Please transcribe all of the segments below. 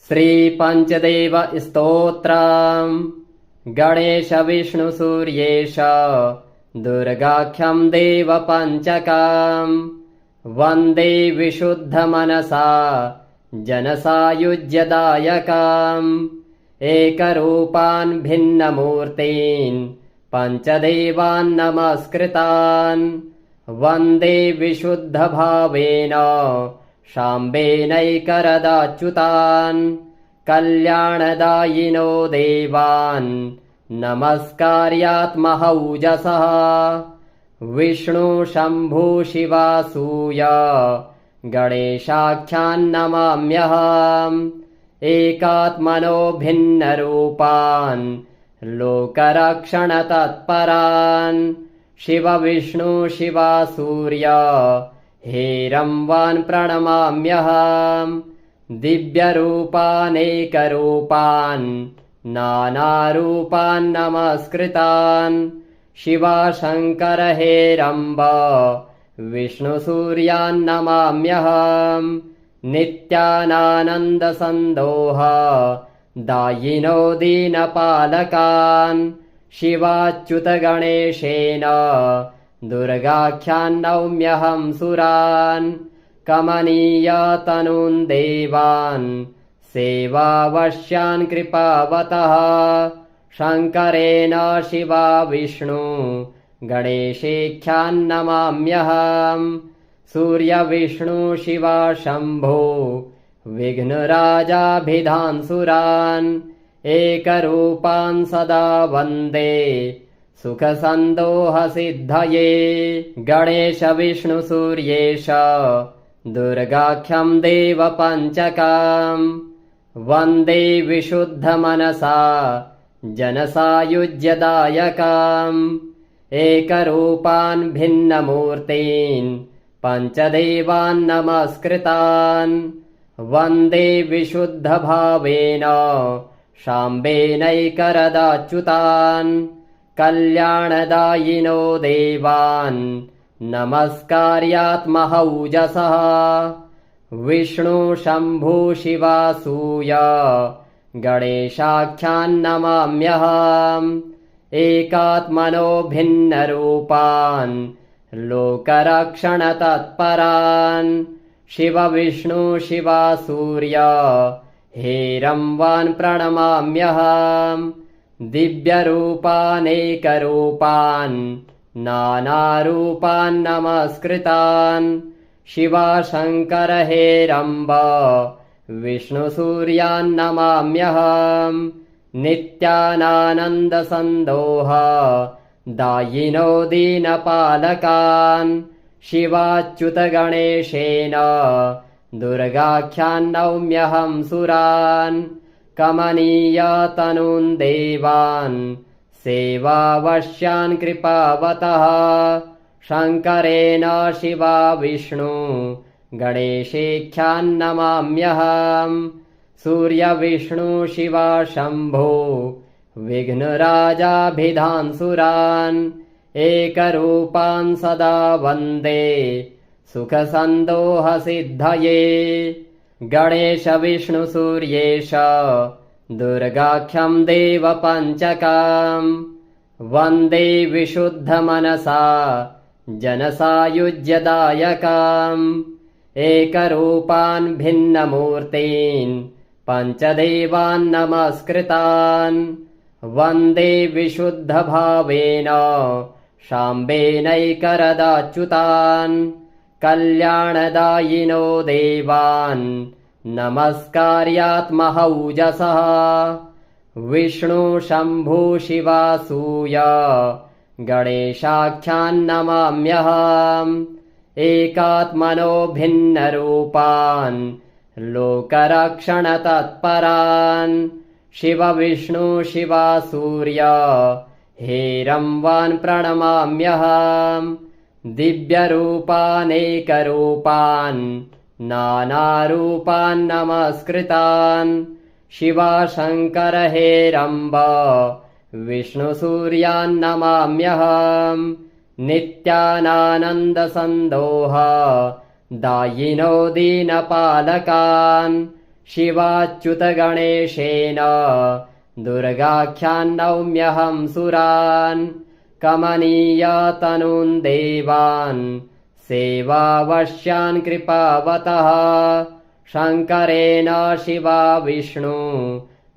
श्रीपञ्चदेव स्तोत्रम् गणेशविष्णुसूर्येश दुर्गाख्यं देवपञ्चकम् वन्दे विशुद्धमनसा जनसायुज्यदायकम् एकरूपान् भिन्नमूर्तीन् पञ्चदेवान् नमस्कृतान् वन्दे विशुद्धभावेन शाम्बेनैकरदाच्युतान् कल्याणदायिनो देवान् नमस्कार्यात्महौजसः विष्णु शम्भु शिवासूय गणेशाख्यान् नमाम्यहम् एकात्मनो भिन्नरूपान् लोकरक्षणतत्परान् शिव विष्णु शिवासूर्य हेरम्बान् प्रणमाम्यहम् दिव्यरूपानेकरूपान् नानारूपान् नमस्कृतान् शिवशङ्कर हेरम्ब विष्णुसूर्यान् नमाम्यहम् नित्यानानन्दसन्दोह दायिनो दीनपालकान् शिवाच्युतगणेशेन दुर्गाख्यान् नौम्यहं सुरान् कमनीयतनून् देवान् सेवावश्यान् कृपावतः शङ्करेण शिवा विष्णु गणेशेख्यान् नमाम्यहम् सूर्यविष्णु शिवा शम्भो विघ्नराजाभिधान्सुरान् एकरूपान् सदा वन्दे सुखसन्दोहसिद्धये गणेशविष्णुसूर्येश दुर्गाख्यं देवपञ्चकम् वन्दे विशुद्धमनसा जनसायुज्यदायकम् एकरूपान् भिन्नमूर्तीन् पञ्चदेवान् नमस्कृतान् वन्दे विशुद्धभावेन शाम्बेनैकरदाच्युतान् कल्याणदायिनो देवान् नमस्कार्यात्महौजसः विष्णु शम्भु शिवासूय गणेशाख्यान् नमाम्यहम् एकात्मनो भिन्नरूपान् लोकरक्षणतत्परान् शिव विष्णु शिवासूर्य हेरम्बान् प्रणमाम्यहम् दिव्यरूपानेकरूपान् नानारूपान् नमस्कृतान् शिवशङ्कर हेरम्ब विष्णुसूर्यान् नमाम्यहम् नित्यानानन्दसन्दोह दायिनो दीनपालकान् शिवाच्युतगणेशेन दुर्गाख्यान् नौम्यहं सुरान् कमनीयतनून् देवान् सेवावश्यान् कृपावतः शङ्करेण शिवा विष्णु गणेशेख्यान् नमाम्यहम् सूर्यविष्णु शिवा शम्भो विघ्नराजाभिधान्सुरान् एकरूपान् सदा वन्दे सुखसन्दोहसिद्धये गणेशविष्णुसूर्येश दुर्गाख्यं देवपञ्चकम् वन्दे विशुद्धमनसा जनसायुज्यदायकम् एकरूपान् भिन्नमूर्तीन् पञ्चदेवान् नमस्कृतान् वन्दे विशुद्धभावेन शाम्बेनैकरदाच्युतान् कल्याणदायिनो देवान् नमस्कार्यात्महौजसः विष्णु शम्भु शिवासूय गणेशाख्यान् नमाम्यहम् एकात्मनो भिन्नरूपान् लोकरक्षणतत्परान् शिव विष्णु शिवासूर्य हेरम्बान् प्रणमाम्यहम् दिव्यरूपानेकरूपान् नानारूपान् नमस्कृतान् शिवशङ्कर हेरम्ब विष्णुसूर्यान् नमाम्यहम् नित्यानानन्दसन्दोह दायिनो दीनपालकान् शिवाच्युतगणेशेन दुर्गाख्यान् नौम्यहं सुरान् कमनीयतनून् देवान् सेवावश्यान् कृपावतः शङ्करेण शिवा विष्णु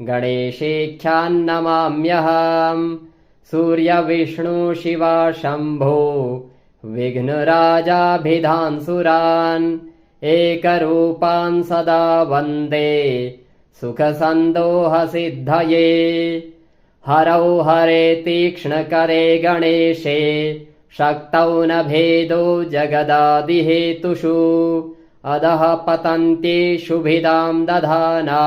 गणेशेख्यान् नमाम्यहम् सूर्यविष्णु शिवा शम्भो विघ्नराजाभिधान् सुरान् एकरूपान् सदा वन्दे सुखसन्दोहसिद्धये हरौ हरे तीक्ष्णकरे गणेशे शक्तौ न भेदो जगदादिहेतुषु अधः पतन्त्येषु भिदाम् दधाना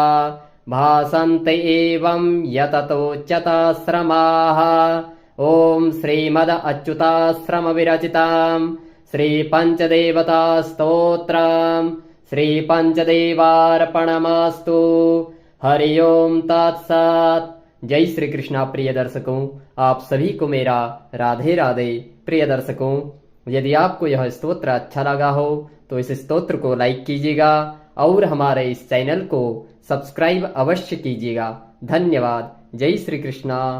भासन्त एवं यततोच्यताश्रमाः ॐ श्रीमद अच्युताश्रमविरचिताम् श्रीपञ्चदेवतास्तोत्रम् श्रीपञ्चदेवार्पणमस्तु हरि ओम तत्सत्। जय श्री कृष्णा। प्रिय दर्शकों, आप सभी को मेरा राधे राधे। प्रिय दर्शकों, यदि आपको यह स्तोत्र अच्छा लगा हो तो इस स्तोत्र को लाइक कीजिएगा और हमारे इस चैनल को सब्सक्राइब अवश्य कीजिएगा। धन्यवाद। जय श्री कृष्णा।